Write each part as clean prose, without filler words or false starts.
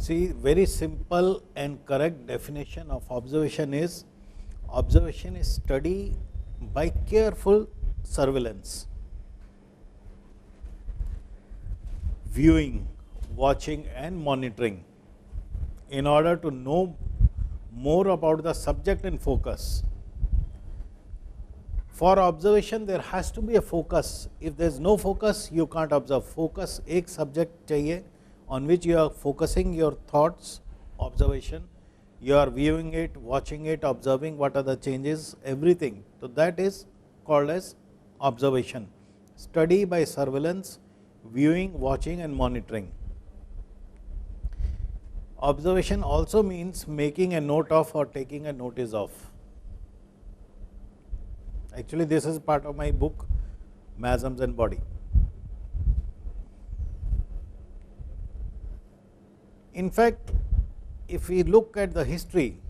See, very simple and correct definition of observation is study by careful surveillance, viewing, watching and monitoring in order to know more about the subject in focus. For observation there has to be a focus. If there is no focus, you can't observe. Focus, एक subject चाहिए on which you are focusing your thoughts, observation, you are viewing it, watching it, observing what are the changes, everything. So that is called as observation. Study by surveillance, viewing, watching and monitoring. Observation also means making a note of or taking a notice of. Actually, this is part of my book, Miasms and Body. In fact, if we look at the history,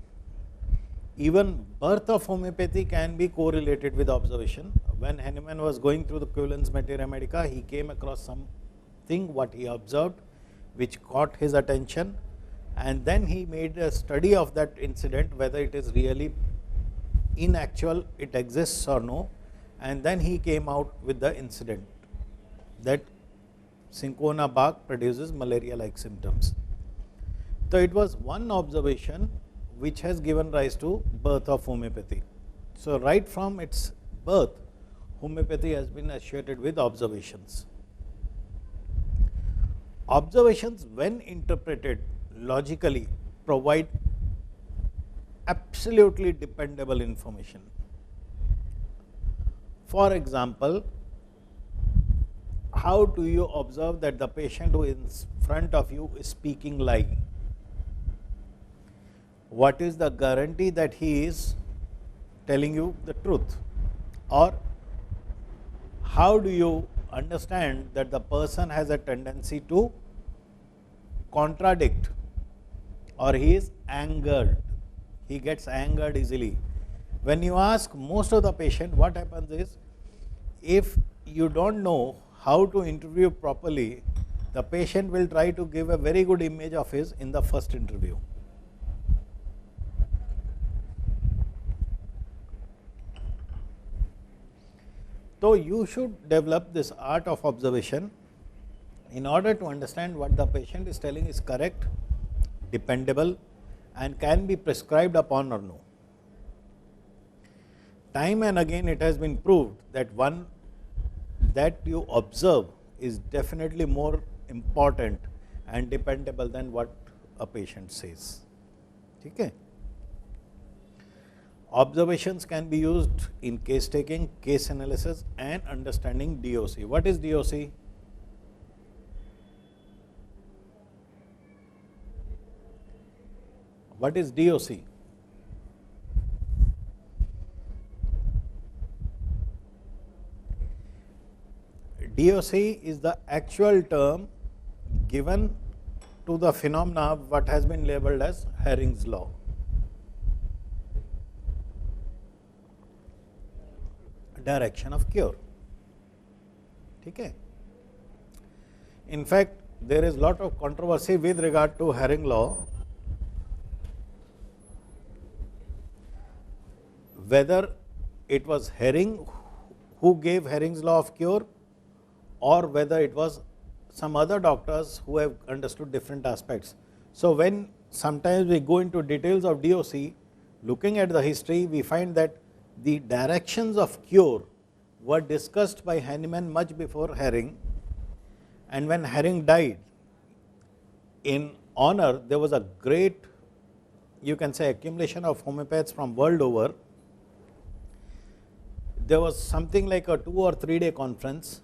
even birth of homeopathy can be correlated with observation. When Hahnemann was going through the Quellens Materia Medica, he came across something what he observed which caught his attention, and then he made a study of that incident, whether it is really in actual it exists or no, and then he came out with the incident that cinchona bark produces malaria like symptoms. So it was one observation which has given rise to birth of homeopathy. So right from its birth, homeopathy has been associated with observations. Observations, when interpreted logically, provide absolutely dependable information. For example, how do you observe that the patient who is in front of you is speaking lie? What is the guarantee that he is telling you the truth? Or how do you understand that the person has a tendency to contradict, or he is angered? He gets angered easily. When you ask most of the patient, what happens is, if you don't know how to interview properly, the patient will try to give a very good image of his in the first interview. So you should develop this art of observation in order to understand what the patient is telling is correct, dependable and can be prescribed upon or no. Time and again it has been proved that one that you observe is definitely more important and dependable than what a patient says. Okay? Observations can be used in case taking, case analysis and understanding DOC. What is DOC? What is DOC? DOC is the actual term given to the phenomena what has been labeled as Herring's law. Direction of cure. Okay. In fact, there is lot of controversy with regard to Herring law, whether it was Herring who gave Herring's law of cure, or whether it was some other doctors who have understood different aspects. So when sometimes we go into details of DOC, looking at the history, we find that the directions of cure were discussed by Hahnemann much before Herring, and when Herring died, in honor, there was a great, you can say, accumulation of homeopaths from world over. There was something like a 2 or 3 day conference.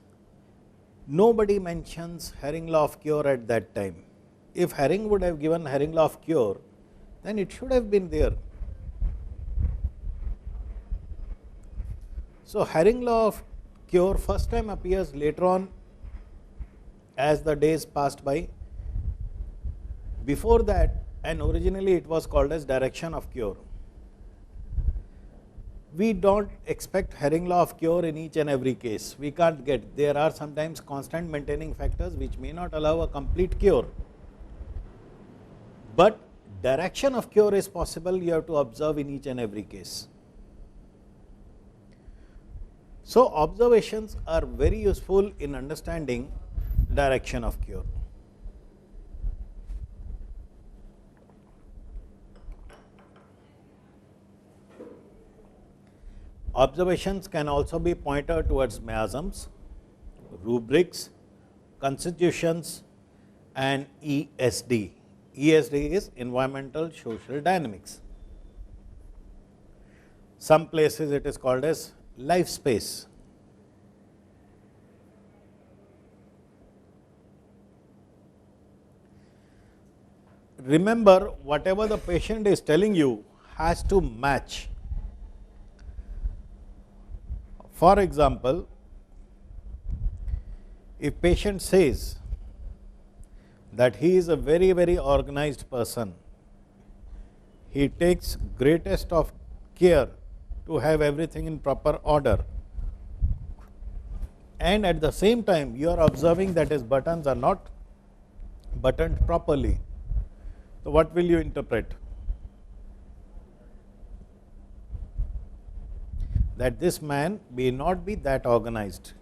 Nobody mentions Herring law of cure at that time. If Herring would have given Herring law of cure, then it should have been there. So Herring law of cure first time appears later on as the days passed by. Before that, and originally it was called as direction of cure. We don't expect Herring law of cure in each and every case. We can't get. There are sometimes constant maintaining factors which may not allow a complete cure. but direction of cure is possible, you have to observe in each and every case. So, observations are very useful in understanding direction of cure. Observations can also be pointed towards miasms, rubrics, constitutions, and ESD. ESD is environmental social dynamics. Some places it is called as life space. Remember, whatever the patient is telling you has to match. For example, if patient says that he is a very, very organized person, he takes greatest of care to have everything in proper order, and at the same time you are observing that his buttons are not buttoned properly, so what will you interpret? That this man may not be that organized.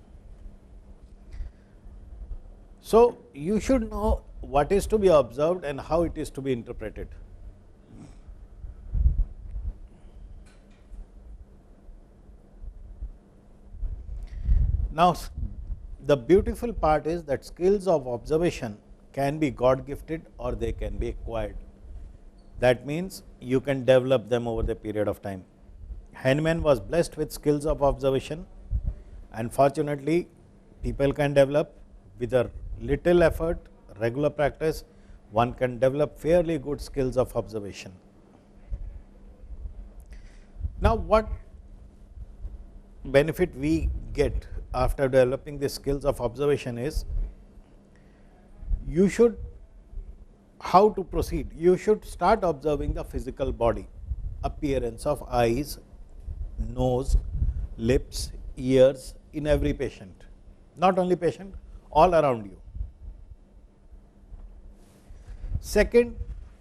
So, you should know what is to be observed and how it is to be interpreted. Now, the beautiful part is that skills of observation can be God gifted or they can be acquired. That means you can develop them over the period of time. Hahnemann was blessed with skills of observation, and fortunately people can develop with a little effort, regular practice, one can develop fairly good skills of observation. Now, what benefit we get after developing the skills of observation is, you should, how to proceed? You should start observing the physical body, appearance of eyes, nose, lips, ears in every patient, not only patient, all around you. Second,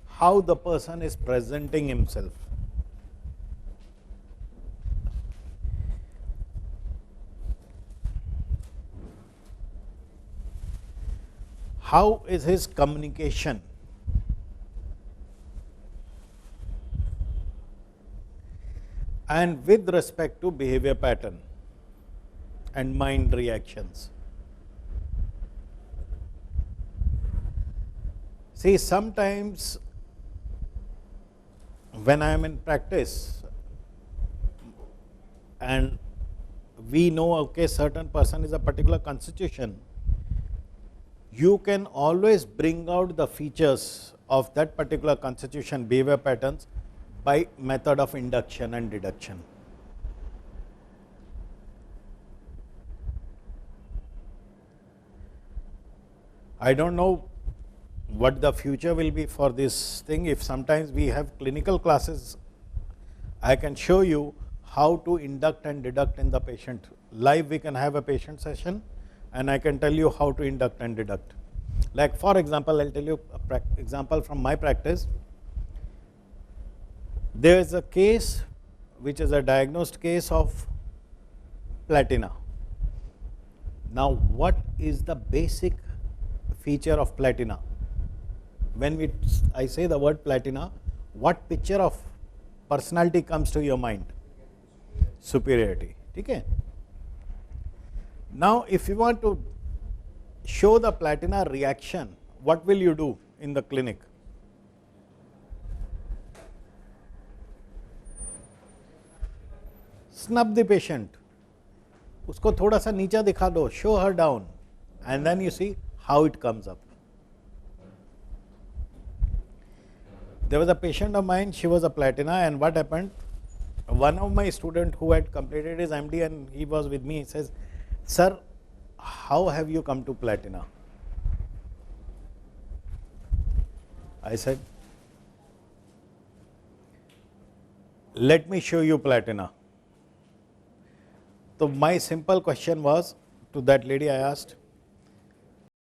how the person is presenting himself. How is his communication? And with respect to behavior pattern and mind reactions. See, sometimes when I am in practice and we know, okay, certain person is a particular constitution, you can always bring out the features of that particular constitution behavior patterns by method of induction and deduction. I don't know what the future will be for this thing. If sometimes we have clinical classes, I can show you how to induct and deduct in the patient. Live we can have a patient session and I can tell you how to induct and deduct. Like for example, I will tell you an example from my practice. There is a case which is a diagnosed case of platina. Now, what is the basic feature of platina? When I say the word platina, what picture of personality comes to your mind? Superiority. Okay? Now, if you want to show the platina reaction, what will you do in the clinic? Snub the patient. उसको थोड़ा सा नीचा दिखा दो, show her down, and then you see how it comes up. There was a patient of mine, she was a platina, and what happened? One of my students who had completed his MD and he was with me, he says, "Sir, how have you come to platina?" I said, "Let me show you platina." So my simple question was to that lady, I asked,